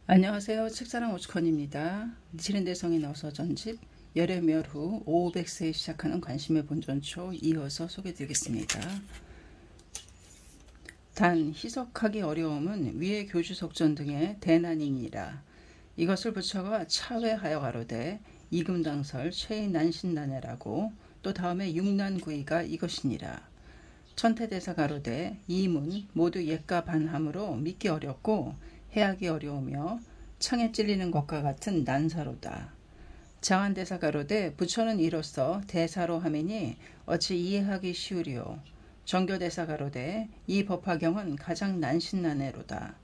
안녕하세요. 책사랑 오츠컨입니다. 지린대성이 나서 전집 열애멸 후 500세에 시작하는 관심의 본전초 이어서 소개드리겠습니다. 단 희석하기 어려움은 위의 교주석전 등의 대난이니라. 이것을 부처가 차회하여 가로되 이금당설 최난신난해라고 또 다음에 육난구이가 이것이니라. 천태대사 가로되 이문 모두 옛가 반함으로 믿기 어렵고 해하기 어려우며 창에 찔리는 것과 같은 난사로다. 장한대사 가로되 부처는 이로써 대사로 하매니 어찌 이해하기 쉬우리요. 정교대사 가로되 이 법화경은 가장 난신난해로다.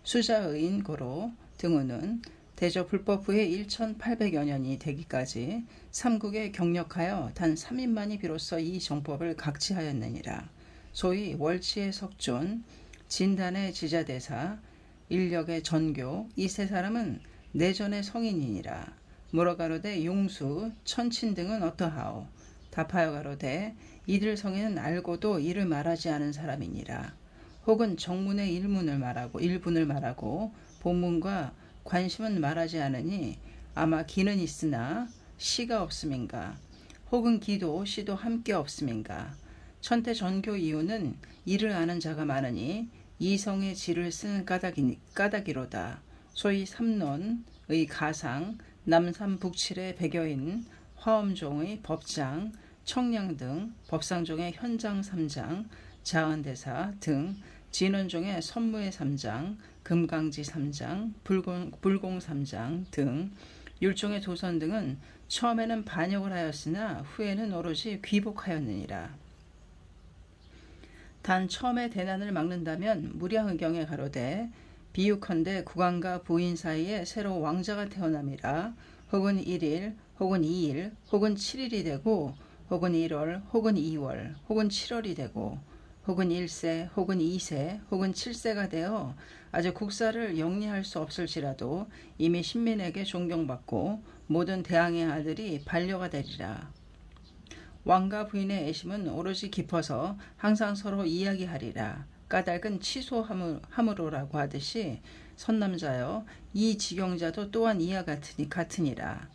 수자의인 고로 등우는 대저 불법 후에 1800여 년이 되기까지 삼국에 경력하여 단 3인만이 비로소 이 정법을 각지하였느니라. 소위 월치의 석존, 진단의 지자대사, 인력의 전교 이 세 사람은 내전의 성인이니라. 물어 가로되 용수, 천친 등은 어떠하오? 답하여 가로되 이들 성인은 알고도 이를 말하지 않은 사람이니라. 혹은 정문의 일분을 말하고 본문과 관심은 말하지 않으니 아마 기는 있으나 시가 없음인가? 혹은 기도 시도 함께 없음인가? 천태 전교 이유는 이를 아는 자가 많으니 이성의 지를 쓰는 까닭이로다. 소위 삼론의 가상, 남삼 북칠의 배교인 화엄종의 법장, 청량 등 법상종의 현장 3장, 자은대사 등 진원종의 선무의 3장, 금강지 3장, 불공 3장 등 율종의 도선 등은 처음에는 반역을 하였으나 후에는 오로지 귀복하였느니라. 단 처음에 대난을 막는다면 무량의경에 가로되 비유컨대 국왕과 부인 사이에 새로 왕자가 태어남이라. 혹은 1일 혹은 2일 혹은 7일이 되고 혹은 1월 혹은 2월 혹은 7월이 되고 혹은 1세 혹은 2세 혹은 7세가 되어 아직 국사를 영리할 수 없을지라도 이미 신민에게 존경받고 모든 대왕의 아들이 반려가 되리라. 왕과 부인의 애심은 오로지 깊어서 항상 서로 이야기하리라. 까닭은 치소함으로라고 하듯이 선남자여 이 지경자도 또한 이와 같으니라.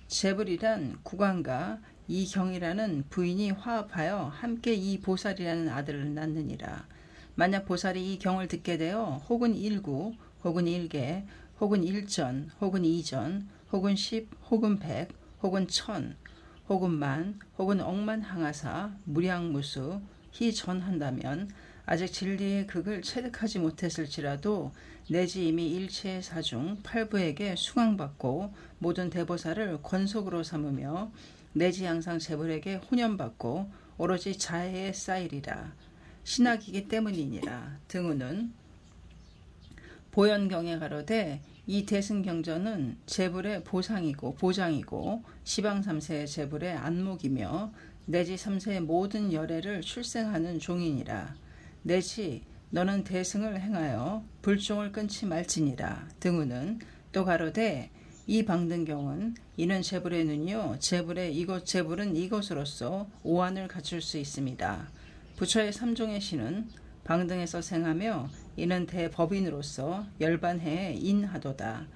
제불이란 국왕과 이경이라는 부인이 화합하여 함께 이 보살이라는 아들을 낳느니라. 만약 보살이 이 경을 듣게 되어 혹은 일구 혹은 일개 혹은 일전 혹은 이전 혹은 10 혹은 100 혹은 1000 혹은 만 혹은 억만 항하사 무량무수 희전한다면 아직 진리의 극을 체득하지 못했을지라도 내지 이미 일체의 사중 팔부에게 수강받고 모든 대보살을 권속으로 삼으며 내지 항상 제불에게 혼연받고 오로지 자해에 쌓이리라. 신학이기 때문이니라. 등우는 보현경에 가로되 이 대승경전은 제불의 보장이고 시방 3세의 제불의 안목이며 내지 3세의 모든 열애를 출생하는 종이니라. 내지 너는 대승을 행하여 불종을 끊지 말지니라. 등우는 또 가로되 이 방등경은 이는 제불의 눈이요 제불은 이것으로서 오한을 갖출 수 있습니다. 부처의 삼종의 신은 방등에서 생하며 이는 대법인으로서 열반해에 인하도다.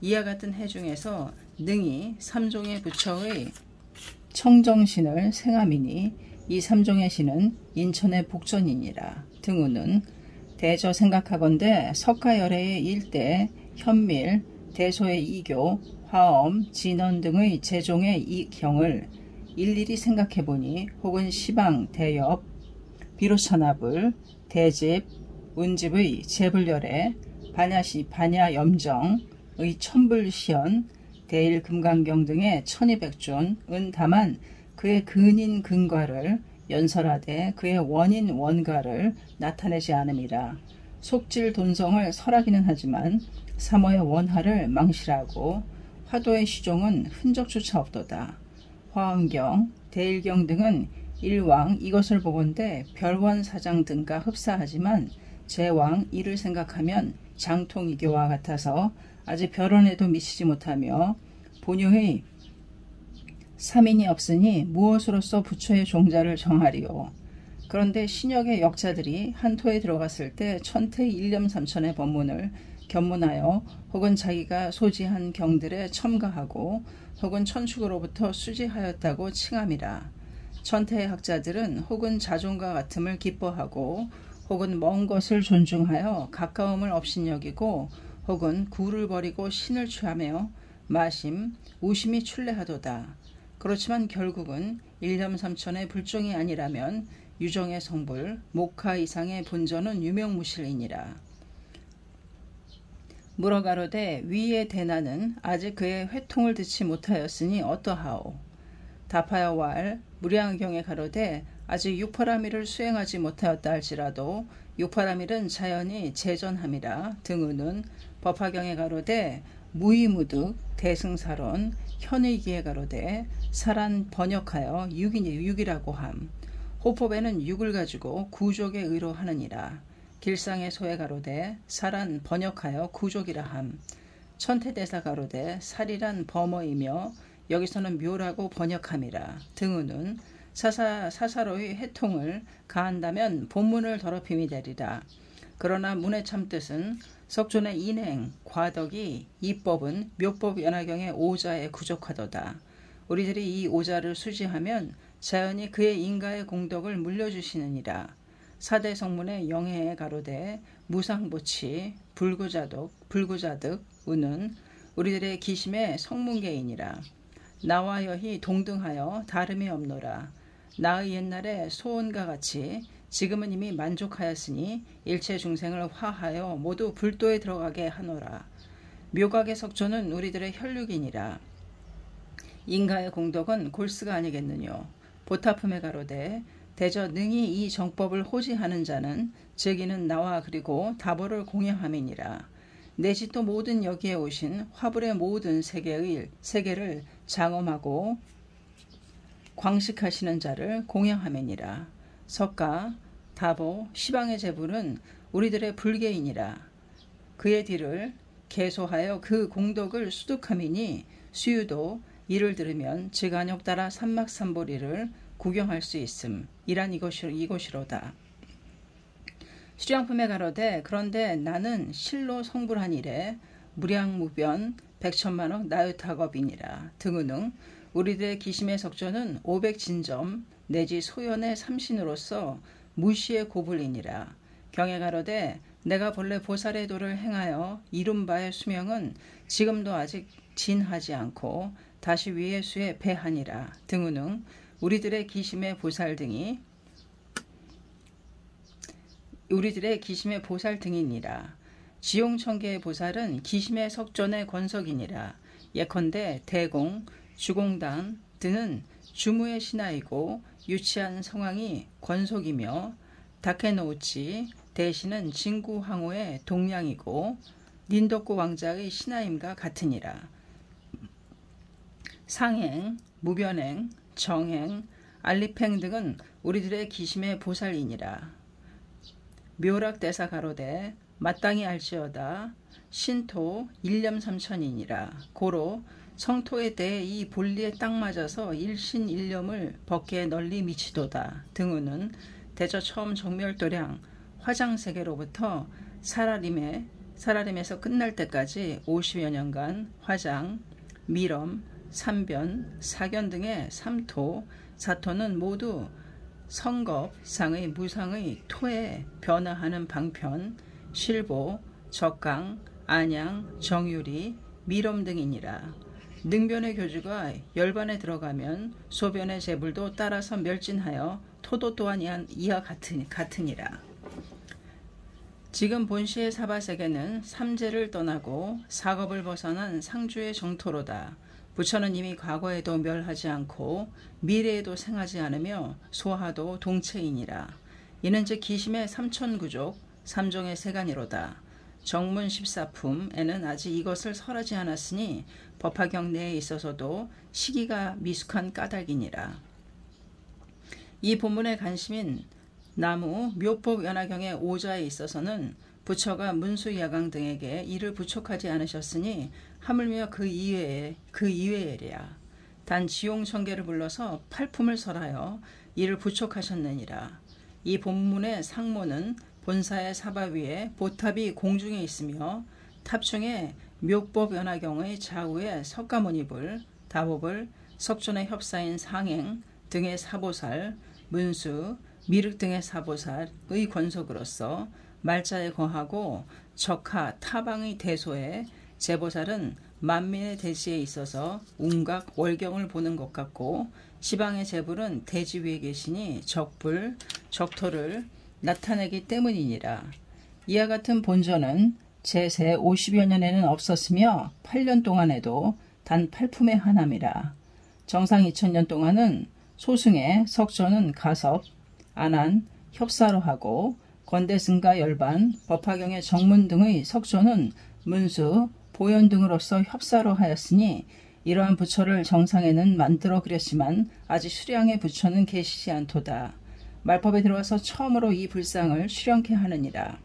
이와 같은 해 중에서 능히 삼종의 부처의 청정신을 생함이니 이 삼종의 신은 인천의 복전이니라. 등우는 대저 생각하건대 석가열애의 일대, 현밀, 대소의 이교, 화엄, 진원 등의 제종의 이 경을 일일이 생각해보니 혹은 시방, 대엽, 비로천합을, 대집, 운집의 제불열애, 반야염정의 천불시연, 대일금강경 등의 1200존은 다만 그의 근인 근과를 연설하되 그의 원인 원가를 나타내지 않음이라. 속질 돈성을 설하기는 하지만 사모의 원하를 망실하고 화도의 시종은 흔적조차 없도다. 화엄경, 대일경 등은 일왕 이것을 보건대 별원사장 등과 흡사하지만 제왕 이를 생각하면 장통이교와 같아서 아직 별원에도 미치지 못하며 본유의 3인이 없으니 무엇으로서 부처의 종자를 정하리요. 그런데 신역의 역자들이 한토에 들어갔을 때 천태 1념 3천의 법문을 견문하여 혹은 자기가 소지한 경들에 첨가하고 혹은 천축으로부터 수지하였다고 칭함이라. 천태의 학자들은 혹은 자존과 같음을 기뻐하고 혹은 먼 것을 존중하여 가까움을 업신여기고 혹은 구를 버리고 신을 취하며 마심, 우심이 출래하도다. 그렇지만 결국은 일념삼천의 불종이 아니라면 유정의 성불, 목하 이상의 본전은 유명무실이니라. 물어가로되 위의 대나는 아직 그의 회통을 듣지 못하였으니 어떠하오. 답하여 왈 무량경에 가로되 아직 육파라밀을 수행하지 못하였다 할지라도 육파라밀은 자연히 재전함이라. 등은은 법화경에 가로되 무의무득 대승사론 현의기에 가로되 사란 번역하여 육이라고 함. 호법에는 육을 가지고 구족의 의로 하느니라. 길상의 소에 가로되 살한 번역하여 구족이라 함. 천태대사 가로되 살이란 범어이며 여기서는 묘라고 번역함이라. 등은은 사사로의 해통을 가한다면 본문을 더럽힘이 되리라. 그러나 문의 참뜻은 석존의 인행, 과덕이 이법은 묘법 연화경의 오자에 부족하도다. 우리들이 이 오자를 수지하면 자연히 그의 인가의 공덕을 물려주시느니라. 사대 성문의 영해에 가로되 무상보치 불구자득 우는 우리들의 기심의 성문계이니라. 나와 여희 동등하여 다름이 없노라. 나의 옛날에 소원과 같이 지금은 이미 만족하였으니 일체 중생을 화하여 모두 불도에 들어가게 하노라. 묘각의 석조는 우리들의 혈육이니라. 인가의 공덕은 골수가 아니겠느뇨. 보타품에 가로되 대저 능히 이 정법을 호지하는 자는 제기는 나와 그리고 다보를 공양함이니라. 내지 또 모든 여기에 오신 화불의 모든 세계를 장엄하고 광식하시는 자를 공양함이니라. 석가, 다보, 시방의 제불은 우리들의 불계이니라. 그의 뒤를 계소하여 그 공덕을 수득함이니 수유도 이를 들으면 즉안역 따라 삼막삼보리를 구경할 수 있음. 이란 이것이로다. 수량품에 가로되 그런데 나는 실로 성불한 이래 무량무변 백천만억 나유탁업이니라. 등은응 우리들의 기심의 석조는 500진점 내지 소연의 삼신으로서 무시의 고불이니라. 경에 가로되 내가 본래 보살의 도를 행하여 이룬 바의 수명은 지금도 아직 진하지 않고 다시 위의 수에 배하니라. 등은응 우리들의 기심의 보살 등이니라. 지용천계의 보살은 기심의 석존의 권석이니라. 예컨대 대공, 주공단 등은 주무의 신하이고 유치한 성왕이 권속이며 다케노우치 대신은 진구황후의 동량이고 닌덕구 왕자의 신하임과 같으니라. 상행, 무변행, 정행, 알리팽 등은 우리들의 기심의 보살이니라. 묘락대사 가로되 마땅히 알지어다. 신토 일념삼천이니라. 고로 성토에 대해 이 본리에 딱 맞아서 일신일념을 법계에 널리 미치도다. 등은은 대저 처음 정멸도량 화장세계로부터 살아림에서 끝날 때까지 50여 년간 화장, 미럼, 삼변, 사견 등의 삼토, 사토는 모두 성겁, 상의, 무상의 토에 변화하는 방편, 실보, 적강, 안양, 정유리, 미럼 등이니라. 능변의 교주가 열반에 들어가면 소변의 재불도 따라서 멸진하여 토도 또한 이와 같으니라. 지금 본시의 사바세계는 삼재를 떠나고 사겁을 벗어난 상주의 정토로다. 부처는 이미 과거에도 멸하지 않고 미래에도 생하지 않으며 소하도 동체이니라. 이는 즉 기심의 삼천구족, 삼종의 세간이로다. 정문 14품에는 아직 이것을 설하지 않았으니 법화경 내에 있어서도 시기가 미숙한 까닭이니라. 이 본문의 관심인 나무 묘법 연화경의 오자에 있어서는 부처가 문수야강 등에게 이를 부촉하지 않으셨으니 하물며 그 이외에랴. 단 지용천계를 불러서 팔품을 설하여 이를 부촉하셨느니라. 이 본문의 상모는 본사의 사바 위에 보탑이 공중에 있으며 탑중에 묘법 연화경의 좌우에 석가모니불, 다보불, 석존의 협사인 상행 등의 사보살, 문수, 미륵 등의 사보살의 권속으로서 말자에 거하고 적하 타방의 대소에 제보살은 만민의 대지에 있어서 운각 월경을 보는 것 같고 시방의 제불은 대지 위에 계시니 적불, 적토를 나타내기 때문이니라. 이와 같은 본전은 제세 50여 년에는 없었으며 8년 동안에도 단 8품에 하나미라. 정상 2000년 동안은 소승의 석전은 가섭, 안한, 협사로 하고 건대승과 열반, 법화경의 정문 등의 석조는 문수, 보현 등으로서 협사로 하였으니 이러한 부처를 정상에는 만들어 그렸지만 아직 수량의 부처는 계시지 않도다. 말법에 들어와서 처음으로 이 불상을 수령케 하느니라.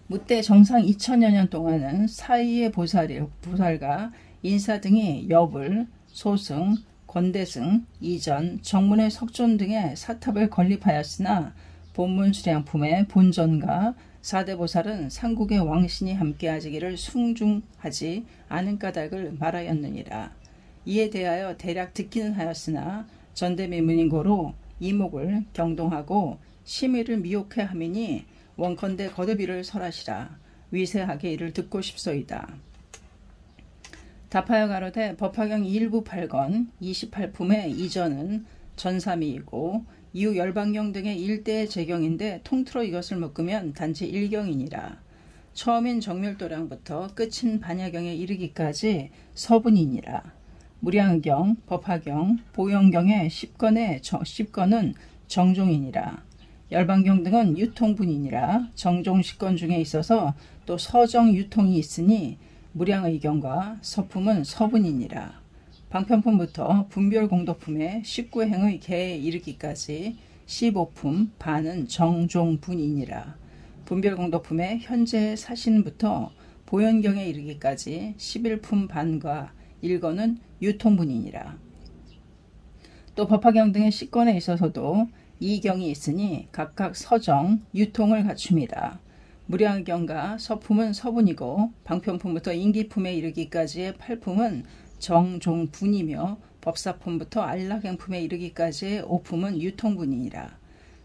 무때 정상 2000여 년 동안은 사이의 보살과 인사 등이 여불, 소승, 권대승, 이전, 정문의 석존 등의 사탑을 건립하였으나 본문 수량품의 본전과 사대보살은 삼국의 왕신이 함께하지기를 숭중하지 않은 까닭을 말하였느니라. 이에 대하여 대략 듣기는 하였으나 전대미문인고로 이목을 경동하고 심의를 미혹해 하미니 원컨대 거듭이를 설하시라. 위세하게 이를 듣고 싶소이다. 답하여 가로되 법화경 일부 8권 28품의 이전은 전삼이이고 이후 열반경 등의 일대의 제경인데 통틀어 이것을 묶으면 단지 일경이니라. 처음인 정밀도량부터 끝인 반야경에 이르기까지 서분이니라. 무량경, 법화경, 보영경의 10권은 정종이니라. 열반경 등은 유통분이니라. 정종 10권 중에 있어서 또 서정 유통이 있으니 무량의경과 서품은 서분이니라. 방편품부터 분별공덕품의 19행의 개에 이르기까지 15품 반은 정종분이니라. 분별공덕품의 현재의 사신부터 보현경에 이르기까지 11품 반과 1권은 유통분이니라. 또 법화경 등의 10권에 있어서도 이경이 있으니 각각 서정, 유통을 갖춥니다. 무량경과 서품은 서분이고 방편품부터 인기품에 이르기까지의 8품은 정종분이며 법사품부터 안락행품에 이르기까지의 5품은 유통분이니라.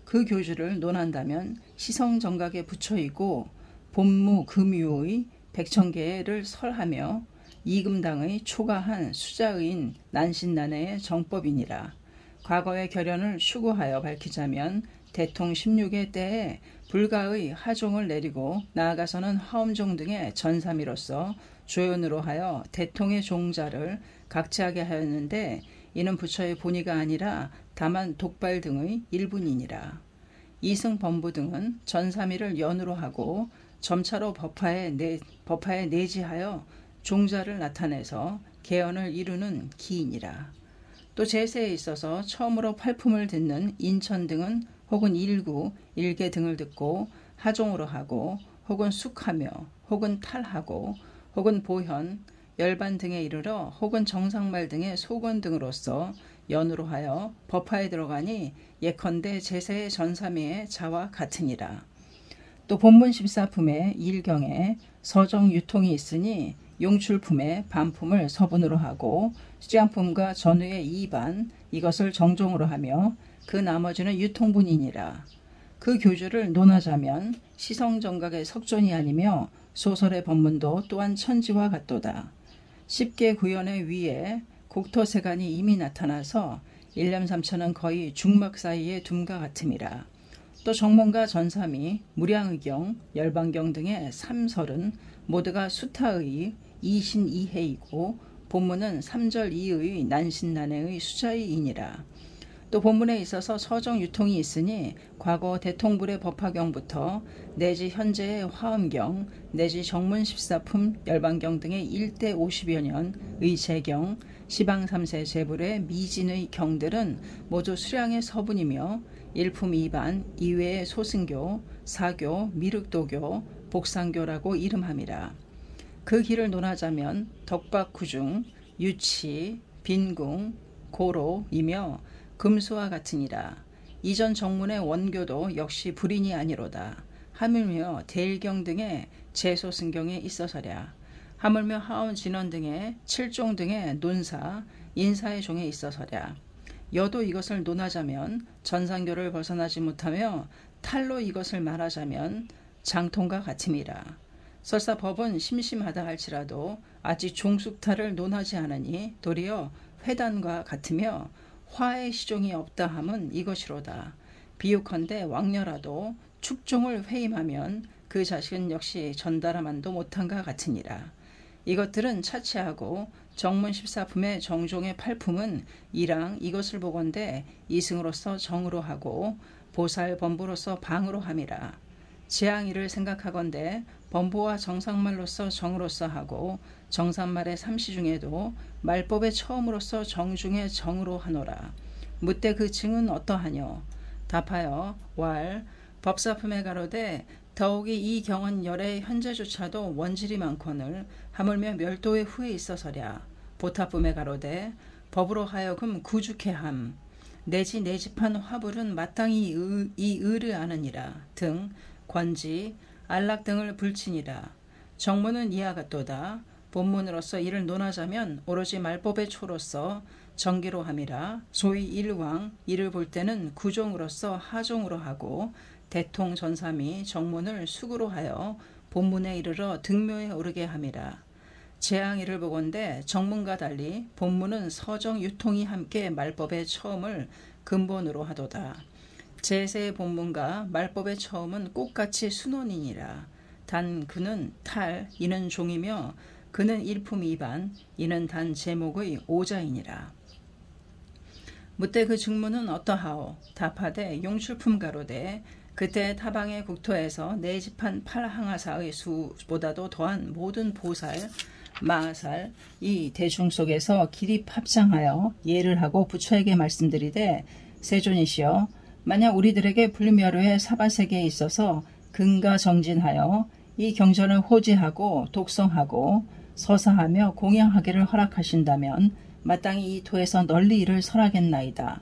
그 교주를 논한다면 시성정각에 붙여있고 본무 금유의 백천계를 설하며 이금당의 초가한 수자의인 난신난해의 정법이니라. 과거의 결연을 추구하여 밝히자면 대통 16의 때에 불가의 하종을 내리고 나아가서는 화엄종 등의 전삼이로서 조연으로 하여 대통의 종자를 각지하게 하였는데 이는 부처의 본의가 아니라 다만 독발 등의 일분이니라. 이승 범부 등은 전삼이를 연으로 하고 점차로 법화에 내지하여 종자를 나타내서 개연을 이루는 기이니라. 또 제세에 있어서 처음으로 팔품을 듣는 인천 등은 혹은 일구, 일개 등을 듣고 하종으로 하고 혹은 숙하며 혹은 탈하고 혹은 보현, 열반 등에 이르러 혹은 정상말 등의 소권 등으로서 연으로 하여 법화에 들어가니 예컨대 제세의 전삼위의 자와 같으니라. 또 본문 14품의 일경에 서정 유통이 있으니 용출품의 반품을 서분으로 하고 수량품과 전후의 2반 이것을 정종으로 하며 그 나머지는 유통분이니라. 그 교주를 논하자면 시성정각의 석존이 아니며 소설의 법문도 또한 천지와 같도다. 10개 구연의 위에 곡토세간이 이미 나타나서 1년 3천은 거의 중막 사이의 둠과 같음이라. 또 정문과 전삼이 무량의경, 열반경 등의 삼설은 모두가 수타의 이신이해이고 본문은 3절 2의 난신난해의 수자이이니라. 또 본문에 있어서 서정 유통이 있으니 과거 대통불의 법화경부터 내지 현재의 화엄경 내지 정문 14품 열반경 등의 1대 50여 년의 제경 시방 3세 제불의 미진의 경들은 모두 수량의 서분이며 1품 2반 이외의 소승교, 사교, 미륵도교, 복상교라고 이름함이라. 그 길을 논하자면 덕박구중, 유치, 빈궁, 고로이며 금수와 같으니라. 이전 정문의 원교도 역시 불인이 아니로다. 하물며 대일경 등의 제소승경에 있어서랴. 하물며 하온 진원 등의 칠종 등의 논사 인사의 종에 있어서랴. 여도 이것을 논하자면 전상교를 벗어나지 못하며 탈로 이것을 말하자면 장통과 같음이라. 설사 법은 심심하다 할지라도 아직 종숙탈을 논하지 않으니 도리어 회단과 같으며 화의 시종이 없다 함은 이것이로다. 비유컨대 왕녀라도 축종을 회임하면 그 자식은 역시 전달함만도 못한가 같으니라. 이것들은 차치하고 정문 14품의 정종의 8품은 이랑 이것을 보건대 이승으로서 정으로 하고 보살 범부로서 방으로 함이라. 재앙이를 생각하건대 범부와 정상말로서 정으로서 하고 정산말의 삼시 중에도 말법의 처음으로서 정중의 정으로 하노라. 묻되 그 증은 어떠하뇨? 답하여 왈 법사품에 가로되 더욱이 이 경은 열의 현재조차도 원질이 많거늘 하물며 멸도의 후에 있어서랴. 보타품에 가로되 법으로 하여금 구죽해 함. 내지 내집한 화불은 마땅히 이 의를 아느니라 등 관지 안락 등을 불치니라. 정문은 이와 같도다. 본문으로서 이를 논하자면 오로지 말법의 초로서 정기로 함이라. 소위 일왕 이를 볼 때는 구종으로서 하종으로 하고 대통 전삼이 정문을 수구로 하여 본문에 이르러 등묘에 오르게 함이라. 재앙이를 보건대 정문과 달리 본문은 서정 유통이 함께 말법의 처음을 근본으로 하도다. 제세의 본문과 말법의 처음은 꽃같이 순원이니라. 단 그는 탈 이는 종이며 그는 일품 이반 이는 단 제목의 오자이니라. 묻되 그 증문은 어떠하오? 답하되 용출품 가로되 그때 타방의 국토에서 내집한 팔항하사의 수보다도 더한 모든 보살, 마살 이 대중 속에서 길이 합장하여 예를 하고 부처에게 말씀드리되 세존이시여 만약 우리들에게 불멸의 사바세계에 있어서 근가 정진하여 이 경전을 호지하고 독성하고 서사하며 공양하기를 허락하신다면 마땅히 이 토에서 널리 이를 설하겠나이다.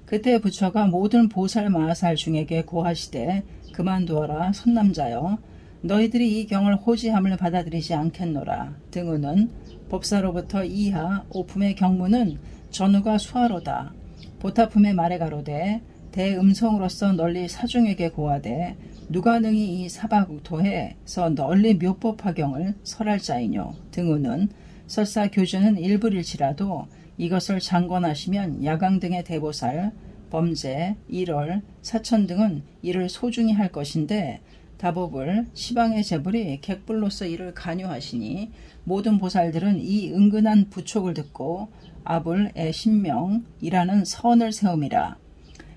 그때 부처가 모든 보살 마살 중에게 고하시되 그만두어라 선남자여 너희들이 이 경을 호지함을 받아들이지 않겠노라. 등우는 법사로부터 이하 오품의 경문은 전우가 수하로다. 보타품의 말에 가로되 대음성으로서 널리 사중에게 고하되 누가 능히 이 사바국토에서 널리 묘법화경을 설할 자이뇨. 등우는 설사 교주는 일불일지라도 이것을 장권하시면 야강 등의 대보살, 범제, 일월, 사천 등은 이를 소중히 할 것인데 다법을 시방의 제불이 객불로서 이를 간유하시니 모든 보살들은 이 은근한 부촉을 듣고 아불의 신명이라는 선을 세움이라.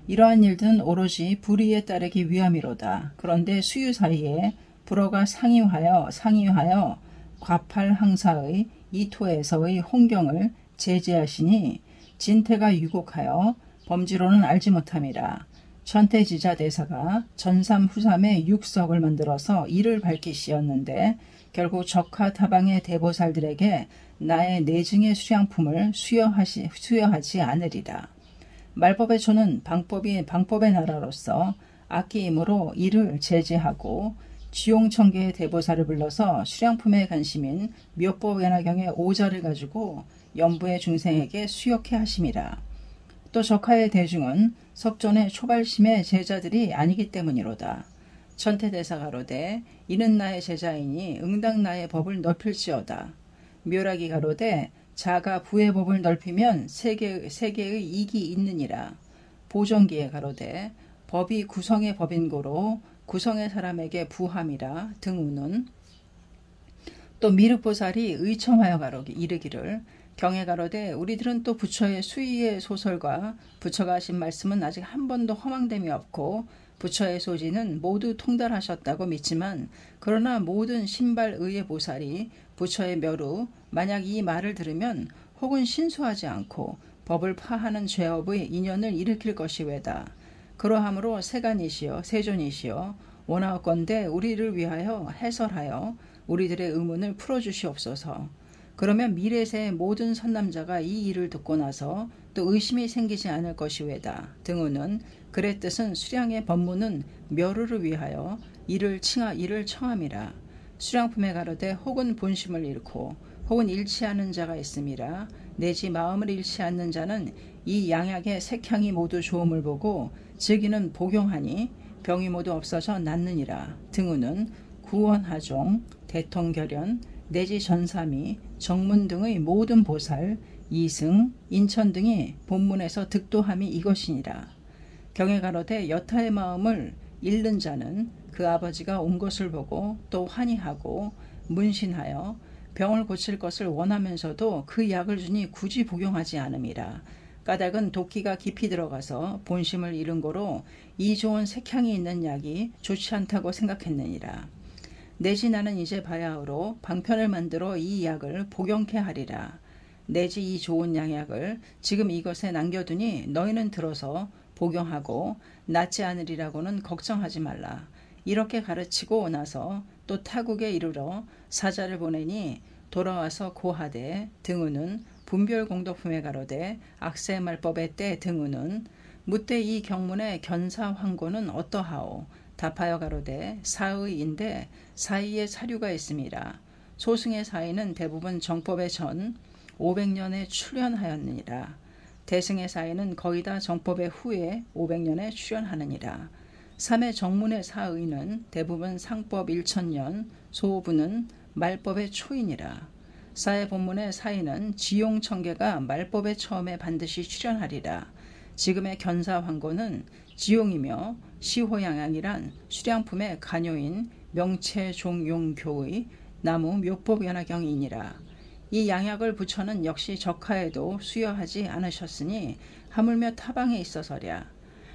이러한 일들은 오로지 불의에 따르기 위함이로다. 그런데 수유 사이에 불어가 상의하여 과팔항사의 이토에서의 홍경을 제재하시니 진태가 유곡하여 범지로는 알지 못함이라. 천태지자 대사가 전삼 후삼의 육석을 만들어서 이를 밝히시었는데 결국 적하타방의 대보살들에게 나의 내증의 수량품을 수여하지 않으리라. 말법의 초는 방법의 나라로서 악기이므로 이를 제재하고 지용청계의 대보살을 불러서 수량품의 관심인 묘법연화경의 오자를 가지고 연부의 중생에게 수역해 하심이라. 또 적하의 대중은 석존의 초발심의 제자들이 아니기 때문이로다. 천태대사가 가로되 이는 나의 제자이니 응당 나의 법을 넓힐지어다. 묘락이 가로되 자가 부의 법을 넓히면 세계의 이익이 있느니라. 보정기에 가로되 법이 구성의 법인고로 구성의 사람에게 부함이라. 등우는 또 미륵보살이 의청하여 이르기를 경에 가로되 우리들은 또 부처의 수의의 소설과 부처가 하신 말씀은 아직 한 번도 허망됨이 없고 부처의 소지는 모두 통달하셨다고 믿지만 그러나 모든 신발의의 보살이 부처의 멸후 만약 이 말을 들으면 혹은 신수하지 않고 법을 파하는 죄업의 인연을 일으킬 것이외다. 그러하므로 세간이시여 세존이시여 원하건대 우리를 위하여 해설하여 우리들의 의문을 풀어주시옵소서. 그러면 미래세의 모든 선남자가 이 일을 듣고 나서 또 의심이 생기지 않을 것이외다. 등우는 글의 뜻은 수량의 법문은 멸우를 위하여 이를 청함이라. 수량품에 가로되 혹은 본심을 잃고 혹은 잃지 않은 자가 있음이라. 내지 마음을 잃지 않는 자는 이 양약의 색향이 모두 좋음을 보고 즐기는 복용하니 병이 모두 없어져 낫느니라. 등우는 구원하종, 대통결연, 내지 전삼위, 정문 등의 모든 보살, 이승, 인천 등이 본문에서 득도함이 이것이니라. 경에 가로되 여타의 마음을 잃는 자는 그 아버지가 온 것을 보고 또 환희하고 문신하여 병을 고칠 것을 원하면서도 그 약을 주니 굳이 복용하지 않음이라. 까닭은 도끼가 깊이 들어가서 본심을 잃은 고로 이 좋은 색향이 있는 약이 좋지 않다고 생각했느니라. 내지 나는 이제 바야흐로 방편을 만들어 이 약을 복용케 하리라. 내지 이 좋은 양약을 지금 이것에 남겨두니 너희는 들어서 복용하고 낫지 않으리라고는 걱정하지 말라. 이렇게 가르치고 나서 또 타국에 이르러 사자를 보내니 돌아와서 고하되 등우는 분별공덕품에 가로되 악세말법의 때 등우는 묻되 이 경문의 견사황고는 어떠하오. 답하여 가로되 사의인데 사의에 사류가 있음이라. 소승의 사의는 대부분 정법의 전 500년에 출현하였느니라. 대승의 사의는 거의 다 정법의 후에 500년에 출현하느니라. 3의 정문의 사의는 대부분 상법 1000년, 소부는 말법의 초이니라. 4의 본문의 사의는 지용청계가 말법의 처음에 반드시 출현하리라. 지금의 견사황고는 지용이며 시호양양이란 수량품의 간요인 명체종용교의 나무 묘법연화경이니라. 이 양약을 부처는 역시 적하에도 수여하지 않으셨으니 하물며 타방에 있어서랴.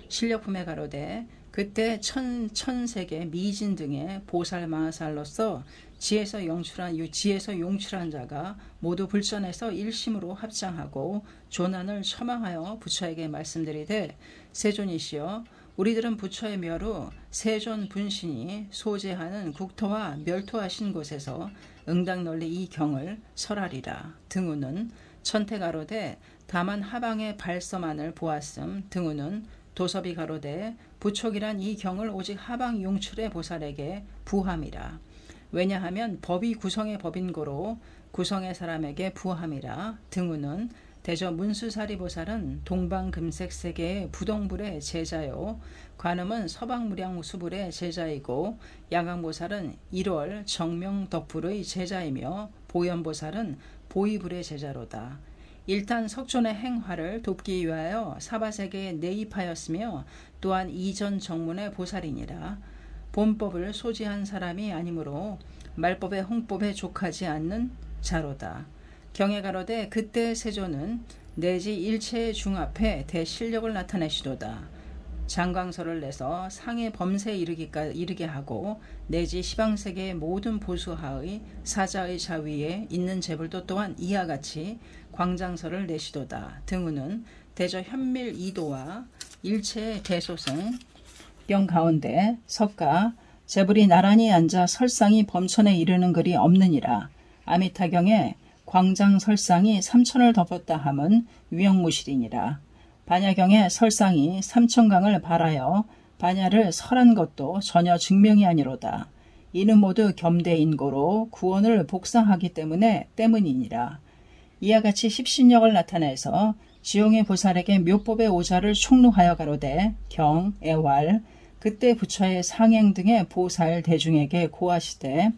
실력품에 가로되 그때 천세계 미진 등의 보살 마하살로서 지에서 용출한 자가 모두 불전해서 일심으로 합장하고 조난을 처망하여 부처에게 말씀드리되 세존이시여 우리들은 부처의 멸후 세존 분신이 소재하는 국토와 멸토하신 곳에서 응당 널리 이 경을 설하리라. 등우는 천태 가로되 다만 하방의 발서만을 보았음. 등우는 도섭이 가로되 부촉이란 이 경을 오직 하방 용출의 보살에게 부함이라. 왜냐하면 법이 구성의 법인 고로 구성의 사람에게 부함이라. 등우는 대저 문수사리 보살은 동방금색 세계의 부동불의 제자요 관음은 서방무량수불의 제자이고 양강보살은 1월 정명덕불의 제자이며 보현보살은 보이불의 제자로다. 일단 석존의 행화를 돕기 위하여 사바세계에 내입하였으며 또한 이전 정문의 보살이니라. 본법을 소지한 사람이 아니므로 말법의 홍법에 족하지 않는 자로다. 경에 가로되 그때 세존은 내지 일체의 중앞에 대실력을 나타내시도다. 장광설을 내서 상의 범세에 이르게 하고 내지 시방세계의 모든 보수하의 사자의 자위에 있는 재불도 또한 이와 같이 광장설을 내시도다. 등우는 대저 현밀 이도와 일체의 대소승 영 가운데 석가 재불이 나란히 앉아 설상이 범천에 이르는 글이 없느니라. 아미타경에 광장설상이 삼천을 덮었다 함은 위영무실이니라. 반야경에 설상이 삼천강을 발하여 반야를 설한 것도 전혀 증명이 아니로다. 이는 모두 겸대인고로 구원을 복상하기 때문이니라. 이와 같이 십신력을 나타내서 지용의 보살에게 묘법의 오자를 총루하여 가로되 경, 애왈, 그때 부처의 상행 등의 보살 대중에게 고하시되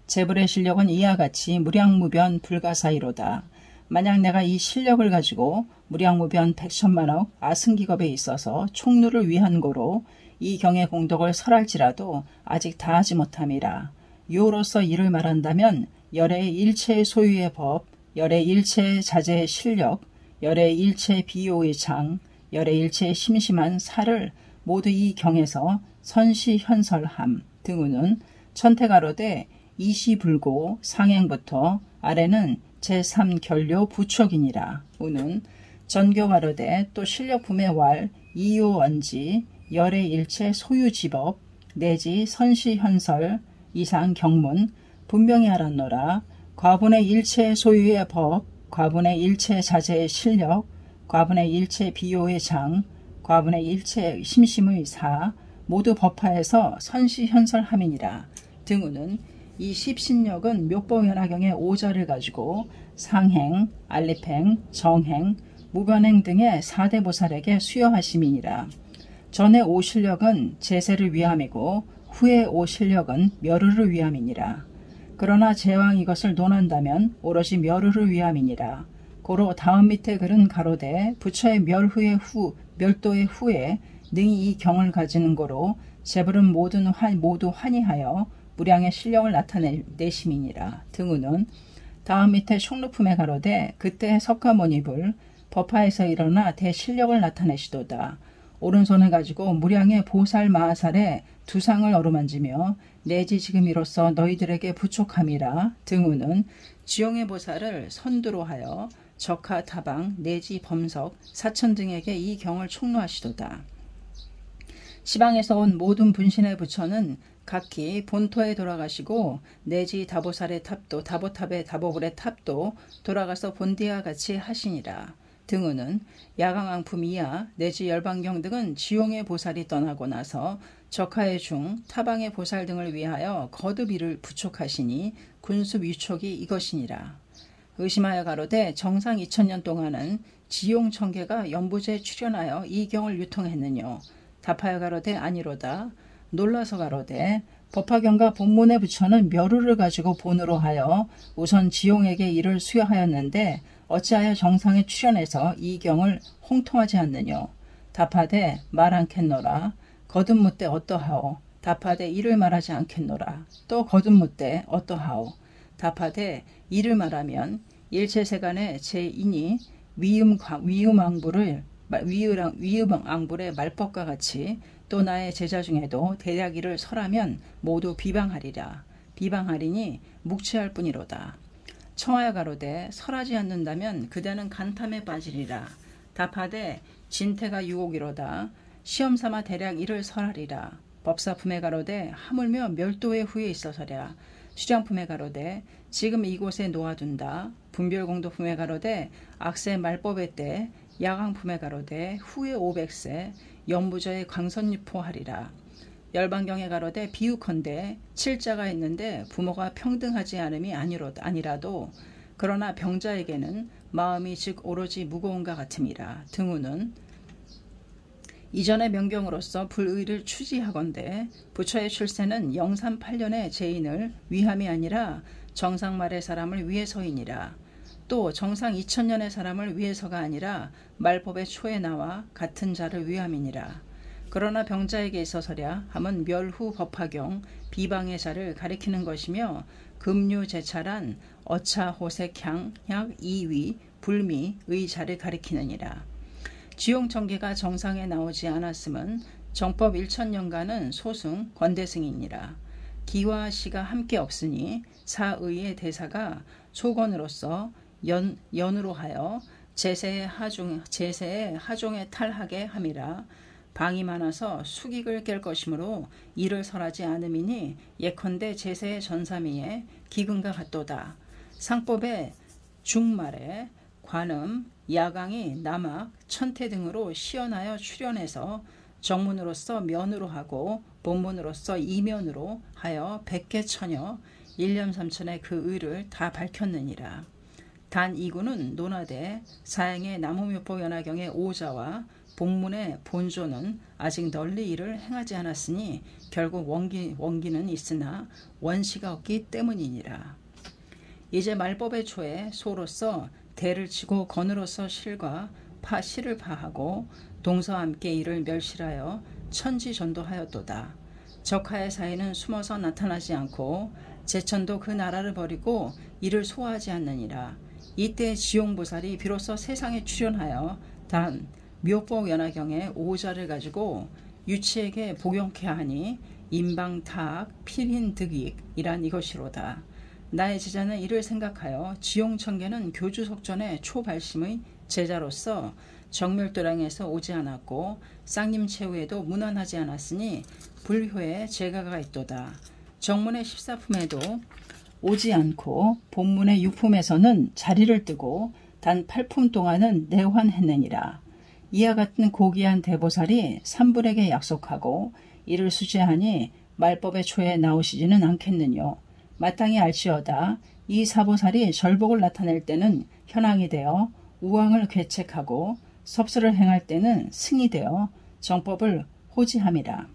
재불의 실력은 이와 같이 무량무변 불가사의로다. 만약 내가 이 실력을 가지고 무량무변 백천만억 아승기겁에 있어서 총루를 위한 고로 이 경의 공덕을 설할지라도 아직 다하지 못함이라. 유로서 이를 말한다면 열의 일체의 소유의 법, 열의 일체의 자제의 실력, 열의 일체의 비요의 장, 열의 일체의 심심한 살을 모두 이 경에서 선시현설함. 등우는 천태가로되 이시불고 상행부터 아래는 제3결료 부촉이니라. 우는 전교가로되 또 실력품의 왈 이요언지 열의 일체 소유지법 내지 선시현설 이상 경문 분명히 알았노라. 과분의 일체 소유의 법, 과분의 일체 자제의 실력, 과분의 일체 비요의 장, 과분의 일체 심심의 사 모두 법화에서 선시현설함이니라. 등우는 이 십신력은 묘법연화경의 오자를 가지고 상행, 알립행, 정행, 무변행 등의 4대 보살에게 수여하심이니라. 전에 오실력은 제세를 위함이고 후에 오실력은 멸우를 위함이니라. 그러나 제왕 이것을 논한다면 오롯이 멸우를 위함이니라. 고로 다음 밑에 글은 가로되 부처의 멸도의 후에 능히 이 경을 가지는 고로 제불은 모두 환희하여 무량의 실력을 나타내심이니라. 등우는 다음 밑에 흉루품에 가로되 그때 석가모니불 법화에서 일어나 대실력을 나타내시도다. 오른손을 가지고 무량의 보살 마하살의 두 상을 어루만지며 내지 지금 이로써 너희들에게 부촉함이라. 등우는 지용의 보살을 선두로 하여 적하 타방 내지 범석 사천 등에게 이 경을 총로하시도다. 시방에서 온 모든 분신의 부처는 각기 본토에 돌아가시고 내지 다보살의 탑도 다보탑의 다보불의 탑도 돌아가서 본디와 같이 하시니라. 등우는 야강왕품 이하 내지 열반경 등은 지용의 보살이 떠나고 나서 적하의 중 타방의 보살 등을 위하여 거듭 이를 부촉하시니 군습 위촉이 이것이니라. 의심하여 가로되 정상 2000년 동안은 지용 청계가 연부제에 출연하여 이 경을 유통했느뇨. 답하여 가로되 아니로다. 놀라서 가로되 법화경과 본문의 부처는 멸우를 가지고 본으로 하여 우선 지용에게 이를 수여하였는데 어찌하여 정상에 출연해서 이 경을 홍통하지 않느뇨. 답하되 말 않겠노라. 거듭 묻되 어떠하오. 답하되 이를 말하지 않겠노라. 또 거듭 묻되 어떠하오. 답하되 이를 말하면 일체세간의 제2니 위음왕불의 말법과 같이 또 나의 제자 중에도 대략 이를 설하면 모두 비방하리라. 비방하리니 묵치할 뿐이로다. 청하여 가로되 설하지 않는다면 그대는 간탐에 빠지리라. 답하되 진태가 유혹이로다. 시험삼아 대략 이를 설하리라. 법사품에 가로되 하물며 멸도의 후에 있어서랴. 수장품에 가로되 지금 이곳에 놓아둔다. 분별공도품에 가로되 악세 말법의 때. 야강품에 가로되 후에 500세 연부저의 광선유포하리라. 열반경에 가로되 비유컨대 칠자가 있는데 부모가 평등하지 않음이 아니라도 그러나 병자에게는 마음이 즉 오로지 무거운가 같음이라. 등우는 이전의 명경으로서 불의를 추지하건대 부처의 출세는 영산 8년의 제인을 위함이 아니라 정상 말의 사람을 위해서이니라. 또 정상 2000년의 사람을 위해서가 아니라 말법의 초에 나와 같은 자를 위함이니라. 그러나 병자에게 있어서랴 함은 멸후 법화경 비방의 자를 가리키는 것이며 금류제찰한 어차 호색향 약 이위 불미 의 자를 가리키느니라. 지용청계가 정상에 나오지 않았음은 정법 1000년간은 소승 권대승이니라. 기와 시가 함께 없으니 사의의 대사가 초건으로서 연으로 하여 제세의 하종에 탈하게 함이라. 방이 많아서 숙익을 깰 것이므로 이를 설하지 않음이니 예컨대 제세의 전삼위에 기근과 같도다. 상법의 중말에 관음, 야강이 남악, 천태 등으로 시연하여 출연해서 정문으로서 면으로 하고 본문으로서 이면으로 하여 100개 천여 1년 3천의 그 의를 다 밝혔느니라. 단 이구는 논하되 사행의 나무묘법연화경의 오자와 본문의 본조는 아직 널리 이를 행하지 않았으니 결국 원기는 있으나 원시가 없기 때문이니라. 이제 말법의 초에 소로서 대를 치고 건으로서 실과 실을 파하고 동서와 함께 이를 멸실하여 천지전도하였도다. 적하의 사이는 숨어서 나타나지 않고 제천도 그 나라를 버리고 이를 소화하지 않느니라. 이때 지용보살이 비로소 세상에 출현하여 단 묘법연화경의 오자를 가지고 유치에게 복용케 하니 임방타악 필인득익이란 이것이로다. 나의 제자는 이를 생각하여 지용청계는 교주석전의 초발심의 제자로서 정멸도량에서 오지 않았고 쌍림체후에도 문안하지 않았으니 불효에 제가가 있도다. 정문의 14품에도 오지 않고 본문의 6품에서는 자리를 뜨고 단 8품 동안은 내환했느니라. 이와 같은 고귀한 대보살이 삼불에게 약속하고 이를 수제하니 말법의 초에 나오시지는 않겠느뇨. 마땅히 알지어다. 이 사보살이 절복을 나타낼 때는 현황이 되어 우왕을 괴책하고 섭수를 행할 때는 승이 되어 정법을 호지함이라.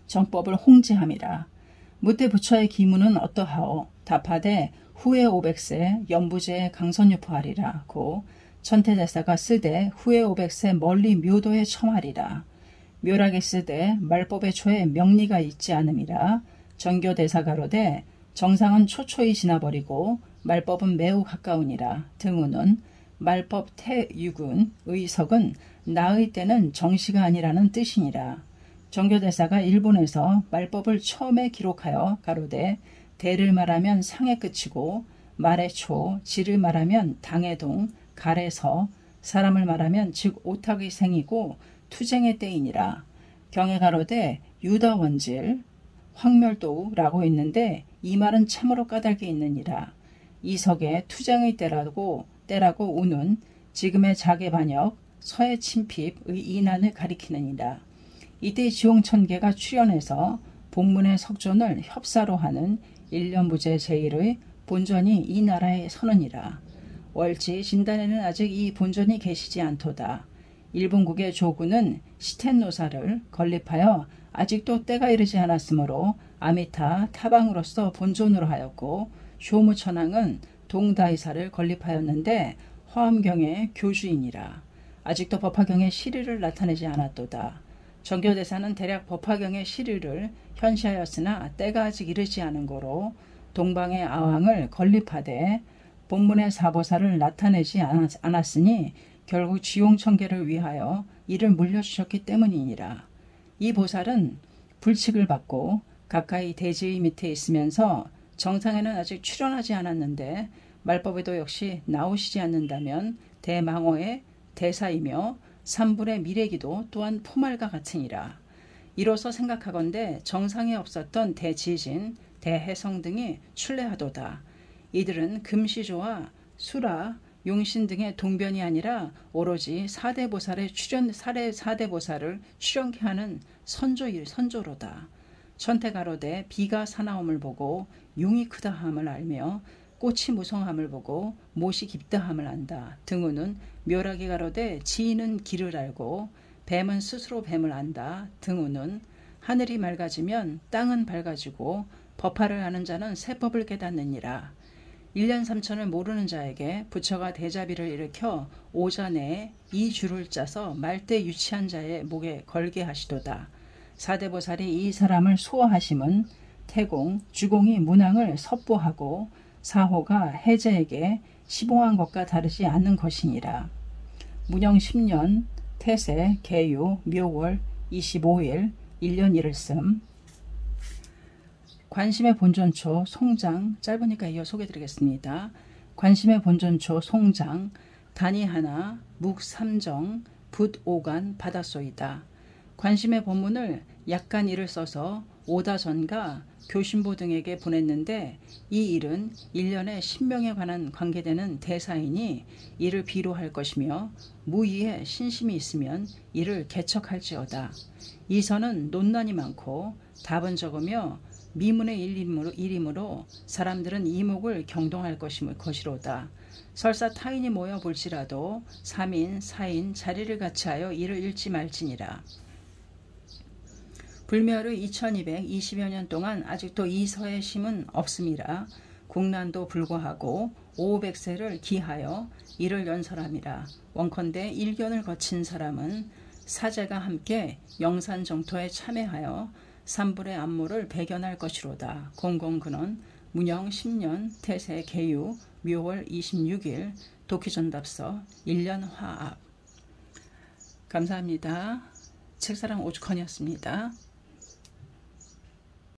정법을 홍지함이라. 무태 부처의 기문은 어떠하오? 답하되 후에 500세 연부제에 강선유포하리라. 고 천태대사가 쓰되 후에 500세 멀리 묘도에 첨하리라. 묘락에 쓰되 말법의 초에 명리가 있지 않음이라. 정교대사가로되 정상은 초초히 지나버리고 말법은 매우 가까우니라. 등우는 말법 태육은 의석은 나의 때는 정시가 아니라는 뜻이니라. 정교대사가 일본에서 말법을 처음에 기록하여 가로되 대를 말하면 상의 끝이고 말의 초, 지를 말하면 당의 동, 갈의 서, 사람을 말하면 즉 오탁의 생이고 투쟁의 때이니라. 경에 가로되 유다원질, 황멸도라고 있는데 이 말은 참으로 까닭이 있느니라. 이 석에 투쟁의 때라고 우는 지금의 자개반역, 서해 침핍의 이난을 가리키느니라. 이때 지홍천계가 출연해서 본문의 석존을 협사로 하는 일련부제 제1의 본전이 이 나라에 서느니라. 월지 진단에는 아직 이 본전이 계시지 않도다. 일본국의 조구는 시텐노사를 건립하여 아직도 때가 이르지 않았으므로 아미타 타방으로서 본존으로 하였고 쇼무천왕은 동다이사를 건립하였는데 화엄경의 교주이니라. 아직도 법화경의 시리를 나타내지 않았도다. 정교대사는 대략 법화경의 시리를 현시하였으나 때가 아직 이르지 않은 고로 동방의 아왕을 건립하되 본문의 사보살을 나타내지 않았으니 결국 지용천계를 위하여 이를 물려주셨기 때문이니라. 이 보살은 불칙을 받고 가까이 대지의 밑에 있으면서 정상에는 아직 출현하지 않았는데 말법에도 역시 나오시지 않는다면 대망호의 대사이며 삼불의 미래기도 또한 포말과 같으니라. 이로써 생각하건대 정상에 없었던 대지진, 대해성 등이 출래하도다. 이들은 금시조와 수라, 용신 등의 동변이 아니라 오로지 사대보살을 출연케 하는 선조로다. 천태가로되 비가 사나움을 보고 용이 크다함을 알며 꽃이 무성함을 보고 못이 깊다함을 안다. 등우는 묘락이 가로되 지인은 길을 알고 뱀은 스스로 뱀을 안다. 등우는 하늘이 맑아지면 땅은 밝아지고 법화를 아는 자는 세법을 깨닫느니라. 1년 3천을 모르는 자에게 부처가 대자비를 일으켜 오자 내에 이 줄을 짜서 말대 유치한 자의 목에 걸게 하시도다. 사대보살이 이 사람을 수호하심은 태공, 주공이 문왕을 섭보하고 사호가 해제에게 시봉한 것과 다르지 않는 것이니라. 문영 10년 태세 개유 묘월 25일 1년 1일씀. 관심의 본전초 송장, 짧으니까 이어 소개드리겠습니다. 관심의 본전초 송장, 단위 하나, 묵 3정, 붓 5간 바다소이다. 관심의 본문을 약간 일을 써서 오다전가 교신보 등에게 보냈는데 이 일은 1년에 10명에 관한 관계되는 대사이니 이를 비로할 것이며 무의에 신심이 있으면 이를 개척할지어다. 이 선은 논란이 많고 답은 적으며 미문의 일이므로 사람들은 이목을 경동할 것이로다. 설사 타인이 모여 볼지라도 3인, 4인 자리를 같이하여 이를 읽지 말지니라. 불멸의 2220여 년 동안 아직도 이 서의 심은 없음이라. 국난도 불과하고 500세를 기하여 이를 연설함이라. 원컨대 일견을 거친 사람은 사제가 함께 영산정토에 참여하여 삼불의 안모를 배견할 것이로다. 공공근원 문영 10년 태세 개유 묘월 26일 도키전답서 1년 화합. 감사합니다. 책사랑 오죽헌이었습니다.